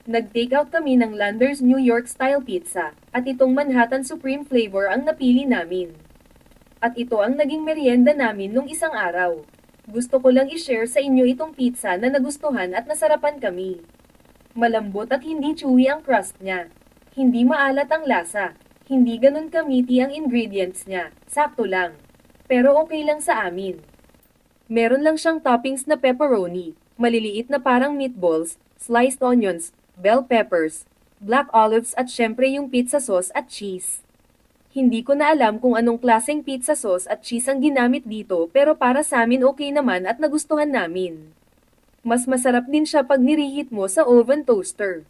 Nag-take out kami ng Landers New York Style Pizza, at itong Manhattan Supreme Flavor ang napili namin. At ito ang naging merienda namin nung isang araw. Gusto ko lang i-share sa inyo itong pizza na nagustuhan at nasarapan kami. Malambot at hindi chewy ang crust niya. Hindi maalat ang lasa. Hindi ganun kamiti ang ingredients niya, sakto lang. Pero okay lang sa amin. Meron lang siyang toppings na pepperoni, maliliit na parang meatballs, sliced onions, bell peppers, black olives at syempre yung pizza sauce at cheese. Hindi ko na alam kung anong klaseng pizza sauce at cheese ang ginamit dito pero para sa amin okay naman at nagustuhan namin. Mas masarap din siya pag nirihit mo sa oven toaster.